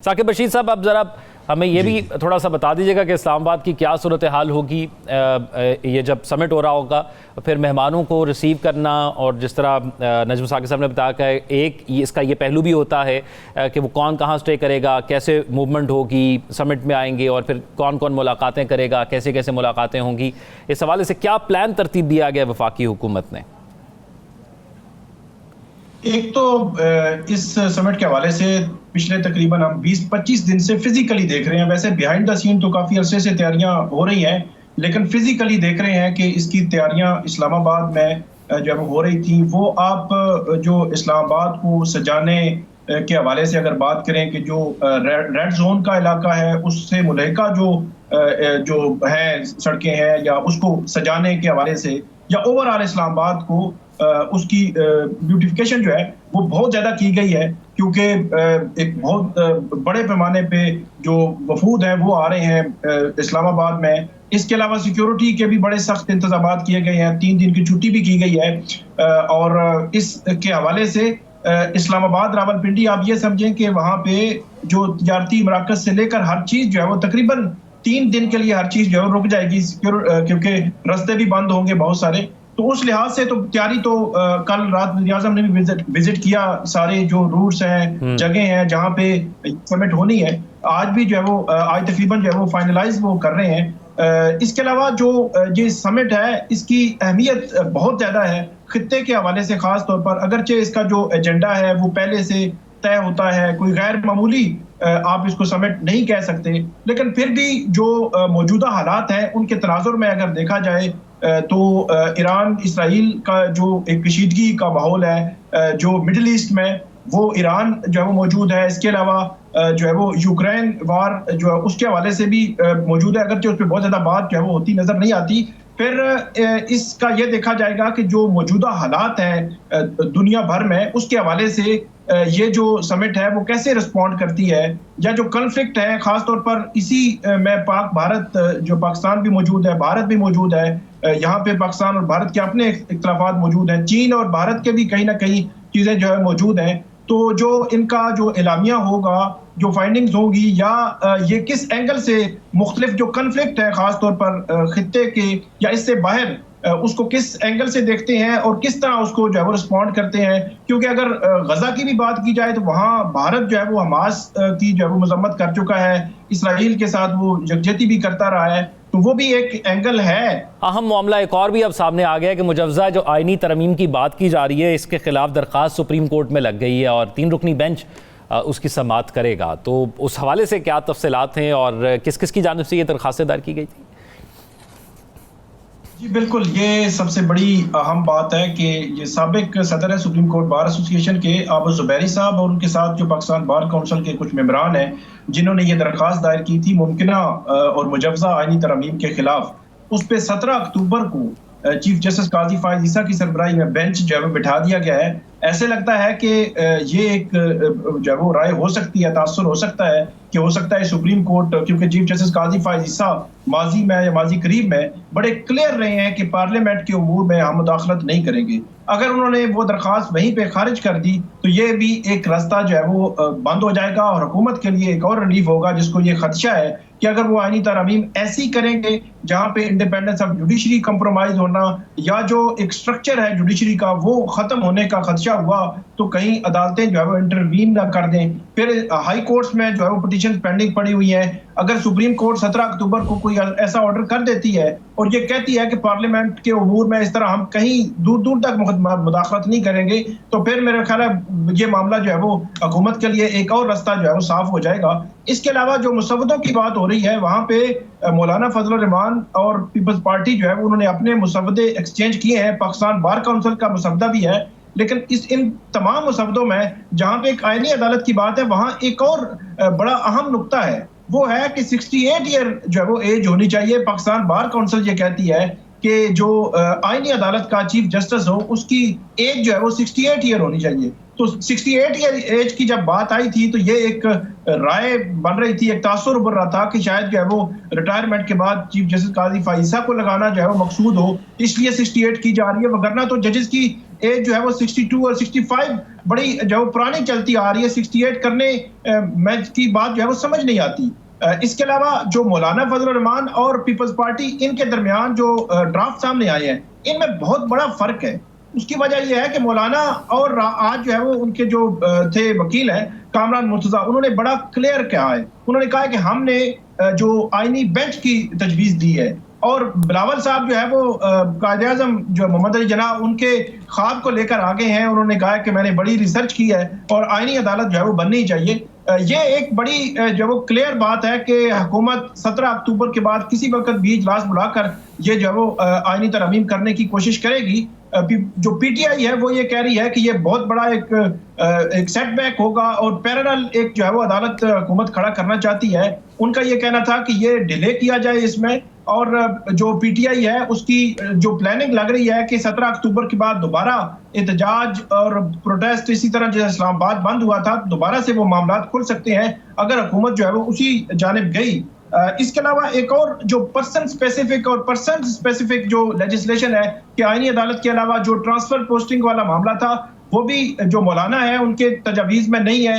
साकिब बशीर साहब, अब ज़रा हमें ये भी थोड़ा सा बता दीजिएगा कि इस्लामाबाद की क्या सूरत हाल होगी ये जब समिट हो रहा होगा, फिर मेहमानों को रिसीव करना, और जिस तरह नजम साकिब साहब ने बताया कि एक इसका ये पहलू भी होता है कि वो कौन कहाँ स्टे करेगा, कैसे मूवमेंट होगी, समिट में आएंगे और फिर कौन कौन मुलाकातें करेगा, कैसे कैसे मुलाकातें होंगी। इस हवाले से क्या प्लान तरतीब दिया गया वफाकी हुकूमत ने? एक तो इस समिट के हवाले से पिछले तकरीबन हम 20-25 दिन से फिजिकली देख रहे हैं। वैसे बिहाइंड द सीन तो काफ़ी अरसे से तैयारियां हो रही हैं, लेकिन फिजिकली देख रहे हैं कि इसकी तैयारियां इस्लामाबाद में जब हो रही थी, वो आप जो इस्लामाबाद को सजाने के हवाले से अगर बात करें कि जो रेड जोन का इलाका है उससे मुल्हिका जो है सड़कें हैं, या उसको सजाने के हवाले से, या ओवरऑल इस्लामाबाद को उसकी ब्यूटिफिकेशन जो है वो बहुत ज़्यादा की गई है, क्योंकि एक बहुत बड़े पैमाने पे जो वफूद हैं वो आ रहे हैं इस्लामाबाद में। इसके अलावा सिक्योरिटी के भी बड़े सख्त इंतजाम किए गए हैं, 3 दिन की छुट्टी भी की गई है। और इसके हवाले से इस्लामाबाद रावलपिंडी आप ये समझें कि वहाँ पे जो तजारती मराकज़ से लेकर हर चीज़ जो है वो तकरीबन 3 दिन के लिए हर चीज़ जो है रुक जाएगी, क्योंकि रास्ते भी बंद होंगे बहुत सारे। तो उस लिहाज से तो तैयारी तो कल रात वज़ीर-ए-आज़म ने भी विजिट किया सारे जो रूट्स हैं, जगह हैं जहां पे समिट होनी है। आज भी जो है वो आज तकरीबन जो है वो फाइनलाइज वो कर रहे हैं। इसके अलावा जो ये समिट है इसकी अहमियत बहुत ज़्यादा है खित्ते के हवाले से, ख़ास तौर पर अगरचे इसका जो एजेंडा है वो पहले से तय होता है, कोई गैर मामूली आप इसको समिट नहीं कह सकते, लेकिन फिर भी जो मौजूदा हालात हैं उनके तनाजुर में अगर देखा जाए तो ईरान इसराइल का जो एक कशीदगी का माहौल है जो मिडिल ईस्ट में, वो ईरान जो है वो मौजूद है। इसके अलावा जो है वो यूक्रेन वार जो है उसके हवाले से भी मौजूद है, अगरचे उस पर बहुत ज़्यादा बात जो है वो होती नज़र नहीं आती। फिर इसका ये देखा जाएगा कि जो मौजूदा हालात हैं दुनिया भर में, उसके हवाले से ये जो समिट है वो कैसे रिस्पॉन्ड करती है, या जो कन्फ्लिक्ट है ख़ास तौर पर इसी में पाक भारत, जो पाकिस्तान भी मौजूद है, भारत भी मौजूद है, यहाँ पे पाकिस्तान और भारत के अपने इख्तिलाफात मौजूद हैं, चीन और भारत के भी कहीं ना कहीं चीज़ें जो है मौजूद हैं। तो जो इनका जो एलामिया होगा, जो फाइंडिंग्स होगी, या ये किस एंगल से मुख्तलिफ जो कन्फ्लिक्ट है ख़ास तौर पर खित्ते के या इससे बाहर, उसको किस एंगल से देखते हैं और किस तरह उसको जो है वो रिस्पॉन्ड करते हैं। क्योंकि अगर गजा की भी बात की जाए तो वहाँ भारत जो है वो हमास की जो है वो मजम्मत कर चुका है, इसराइल के साथ वो यकजहती भी करता रहा है, तो वो भी एक एंगल है। अहम मामला एक और भी अब सामने आ गया है कि मुजव्वज़ा जो आइनी तरमीम की बात की जा रही है, इसके खिलाफ दरख्वास्त सुप्रीम कोर्ट में लग गई है और 3 रुकनी बेंच उसकी समाअत करेगा। तो उस हवाले से क्या तफसीलात हैं और किस किस की जानिब से ये दरख्वास्तें दायर की गई थी? जी बिल्कुल, ये सबसे बड़ी अहम बात है कि ये साबिक सदर है सुप्रीम कोर्ट बार एसोसिएशन के आबू ज़ुबैरी साहब और उनके साथ जो पाकिस्तान बार काउंसिल के कुछ मेंबरान हैं, जिन्होंने ये दरख्वास्त दायर की थी मुमकिना और मुजव्वज़ा आइनी तरमीम के खिलाफ, उस पर 17 अक्टूबर को चीफ जस्टिस काजी फायज़ ईसा की सरबराही में बेंच जो है बिठा दिया गया है। ऐसे लगता है कि ये एक जो है वो राय हो सकती है, तासुर हो सकता है कि हो सकता है सुप्रीम कोर्ट, क्योंकि चीफ जस्टिस काजी फायज़ ईसा माजी में या माजी करीब में बड़े क्लियर रहे हैं कि पार्लियामेंट के उमूर में हम मुदाखलत नहीं करेंगे। अगर उन्होंने वो दरख्वास्त वहीं पे खारिज कर दी तो ये भी एक रास्ता जो है वो बंद हो जाएगा और हुकूमत के लिए एक और रिलीफ होगा, जिसको ये खदशा है कि अगर वो आइनी तरमीम ऐसी करेंगे जहाँ पे इंडिपेंडेंस ऑफ जुडिशरी कंप्रोमाइज होना, या जो एक स्ट्रक्चर है जुडिशरी का वो खत्म होने का खदशा हुआ, तो कहीं अदालतें जो है वो इंटरवीन ना कर दें। फिर हाई कोर्ट्स में जो है वो पिटीशन पेंडिंग पड़ी हुई है। अगर सुप्रीम कोर्ट 17 अक्टूबर को कोई ऐसा ऑर्डर कर देती है और ये कहती है कि पार्लियामेंट के उमूर में इस तरह हम कहीं दूर दूर तक मुदाखलत नहीं करेंगे, तो फिर मेरा ख्याल है ये मामला जो है वो हुकूमत के लिए एक और रास्ता जो है वो साफ हो जाएगा। इसके अलावा जो मुसव्वदों की बात हो रही है, वहाँ पे मौलाना फजल रहमान और पीपल्स पार्टी जो है उन्होंने अपने मुसव्वदे एक्सचेंज किए हैं। पाकिस्तान बार काउंसिल का मुसव्वदा भी है, लेकिन इन तमाम मुसव्वदों में जहाँ पे एक आईनी अदालत की बात है, वहाँ एक और बड़ा अहम नुक्ता है, वो है कि 68 ईयर जो है वो एज होनी चाहिए। पाकिस्तान बार काउंसिल ये कहती है कि जो आईनी अदालत का चीफ जस्टिस हो उसकी एज जो है वो 68 ईयर होनी चाहिए। तो 68 ईयर एज की जब बात आई थी तो ये एक राय बन रही थी, एक तासुर उभर रहा था कि शायद जो है वो रिटायरमेंट के बाद चीफ जस्टिस काजी फायज़ ईसा को लगाना जो है वो मकसूद हो, इसलिए 68 की जा रही है। वगरना तो जजेस की एज जो है वो 62 और 65 बड़ी जो पुरानी चलती आ रही है। 68 करने मैच की बात जो है वो समझ नहीं आती। इसके अलावा जो मौलाना फजल रहमान और पीपल्स पार्टी, इनके दरमियान जो ड्राफ्ट सामने आए हैं, इनमें बहुत बड़ा फर्क है। उसकी वजह यह है कि मौलाना और आज जो है वो उनके जो थे वकील हैं कामरान मुर्तजा, उन्होंने बड़ा क्लियर कहा है। उन्होंने कहा है कि हमने जो आईनी बेंच की तजवीज़ दी है, और बिलावल साहब जो है वो कायद-ए-आज़म जो मोहम्मद अली जिन्नाह, उनके ख्वाब को लेकर आगे हैं। उन्होंने कहा है कि मैंने बड़ी रिसर्च की है और आईनी अदालत जो है वो बननी चाहिए। ये एक बड़ी जो वो क्लियर बात है कि हुकूमत 17 अक्टूबर के बाद किसी वक्त भी इजलास बुलाकर ये जो है वो आईनी तरमीम करने की कोशिश करेगी। जो पीटीआई है वो ये कह रही है कि ये बहुत बड़ा एक सेटबैक होगा और पैरेलल एक जो है वो अदालत हुकूमत खड़ा करना चाहती है। उनका ये कहना था कि ये डिले किया जाए इसमें, और जो पीटीआई है उसकी जो प्लानिंग लग रही है कि 17 अक्टूबर के बाद दोबारा एहतजाज और प्रोटेस्ट, इसी तरह जैसे इस्लामाबाद बंद हुआ था, दोबारा से वो मामला खुल सकते हैं अगर हुकूमत जो है वो उसी जानिब गई। इसके अलावा एक और जो पर्सन स्पेसिफिक जो लेजिस्लेशन है कि आईनी अदालत के अलावा जो ट्रांसफर पोस्टिंग वाला मामला था वो भी जो मौलाना है उनके तजावीज़ में नहीं है।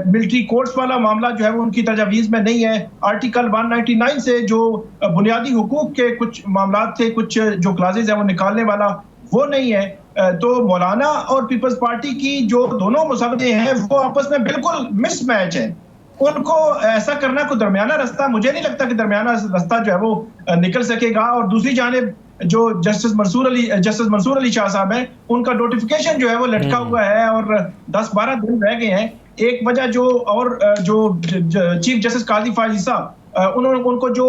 मिलिट्री कोर्ट्स वाला मामला जो है वो उनकी तजावीज़ में नहीं है। आर्टिकल 199 से जो बुनियादी हुकूक के कुछ मामला थे, कुछ जो क्लासेज है वो निकालने वाला, वो नहीं है। तो मौलाना और पीपल्स पार्टी की जो दोनों मुसवदे हैं वो आपस में बिल्कुल मिसमैच है। उनको ऐसा करना कोई दरमियाना रास्ता, मुझे नहीं लगता कि दरमियाना रास्ता जो है वो निकल सकेगा। और दूसरी जानिब जो जस्टिस मंसूर अली शाह साहब हैं, उनका नोटिफिकेशन जो है वो लटका हुआ है और 10-12 दिन रह गए हैं। एक वजह जो चीफ जस्टिस काजी फायजी साहब, उनको जो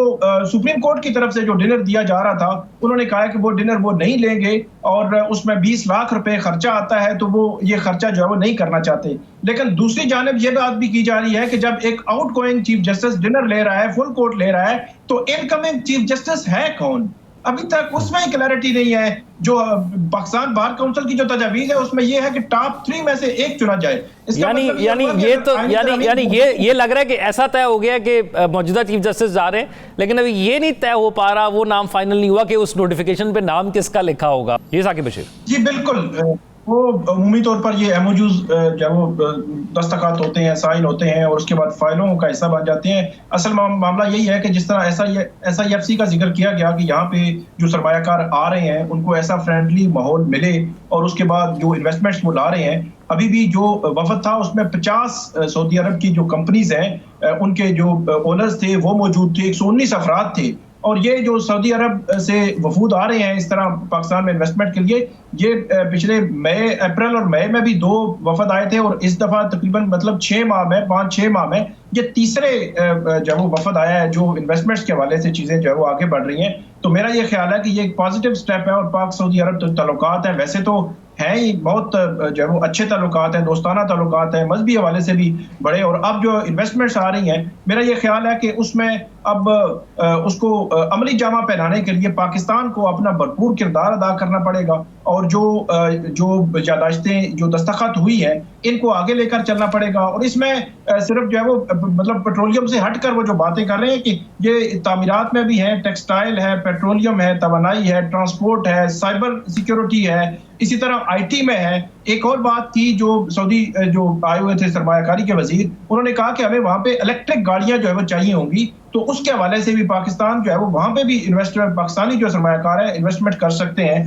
सुप्रीम कोर्ट की तरफ से जो डिनर दिया जा रहा था, उन्होंने कहा कि वो डिनर वो नहीं लेंगे और उसमें 20 लाख रुपए खर्चा आता है, तो वो ये खर्चा जो है वो नहीं करना चाहते। लेकिन दूसरी जानिब ये बात भी की जा रही है कि जब एक आउटगोइंग चीफ जस्टिस डिनर ले रहा है, फुल कोर्ट ले रहा है, तो इनकमिंग चीफ जस्टिस है कौन? अभी तक उसमें क्लैरिटी नहीं है। जो पाकिस्तान बार काउंसिल की जो तजवीज़ है उसमें यह है कि टॉप 3 में से एक चुना जाए। यानी ये लग रहा है कि ऐसा तय हो गया कि मौजूदा चीफ जस्टिस जा रहे हैं, लेकिन अभी ये नहीं तय हो पा रहा, वो नाम फाइनल नहीं हुआ कि उस नोटिफिकेशन पे नाम किसका लिखा होगा। ये साकिब बशीर जी बिल्कुल, वो अमूमी तौर पर ये एमओयूज जब वो दस्तखत होते हैं, साइन होते हैं और उसके बाद फाइलों का हिस्सा बन जाते हैं। असल मामला यही है कि जिस तरह SIFC का जिक्र किया गया कि यहाँ पे जो सरमायाकार आ रहे हैं उनको ऐसा फ्रेंडली माहौल मिले और उसके बाद जो इन्वेस्टमेंट्स वो ला रहे हैं। अभी भी जो वफद था उसमें 50 सऊदी अरब की जो कंपनीज हैं उनके जो ओनर्स थे वो मौजूद थे, 119 अफराद थे। और ये जो सऊदी अरब से वफूद आ रहे हैं इस तरह पाकिस्तान में इन्वेस्टमेंट के लिए, ये पिछले अप्रैल और मई में भी 2 वफद आए थे और इस दफ़ा तकरीबन मतलब 5-6 माह में ये तीसरे जब वो वफद आया है जो इन्वेस्टमेंट्स के हवाले से चीज़ें जो है वो आगे बढ़ रही हैं। तो मेरा ये ख्याल है कि ये एक पॉजिटिव स्टेप है और पाक सऊदी अरब तो ताल्लुकात हैं, वैसे तो हैं ही बहुत जो है वो अच्छे ताल्लुकात हैं, दोस्ताना ताल्लुकात हैं, मजहबी हवाले से भी बड़े। और अब जो इन्वेस्टमेंट्स आ रही हैं, मेरा ये ख्याल है कि उसमें अब उसको अमली जामा पहनाने के लिए पाकिस्तान को अपना भरपूर किरदार अदा करना पड़ेगा और जो यादाश्तें जो दस्तखत हुई है इनको आगे लेकर चलना पड़ेगा। और इसमें सिर्फ जो है वो मतलब पेट्रोलियम से हटकर वो जो बातें कर रहे हैं कि ये तामीरात में भी है, टेक्सटाइल है, पेट्रोलियम है, तवानाई है, ट्रांसपोर्ट है, साइबर सिक्योरिटी है, इसी तरह IT में है। एक और बात थी जो सऊदी जो आए हुए थे सरमायाकारी के वजीर, उन्होंने कहा कि हमें वहाँ पे इलेक्ट्रिक गाड़ियां जो है वो चाहिए होंगी, तो उसके हवाले से भी पाकिस्तान जो है वो वहाँ पे भी इन्वेस्टर पाकिस्तानी जो सरमायाकार है इन्वेस्टमेंट कर सकते हैं।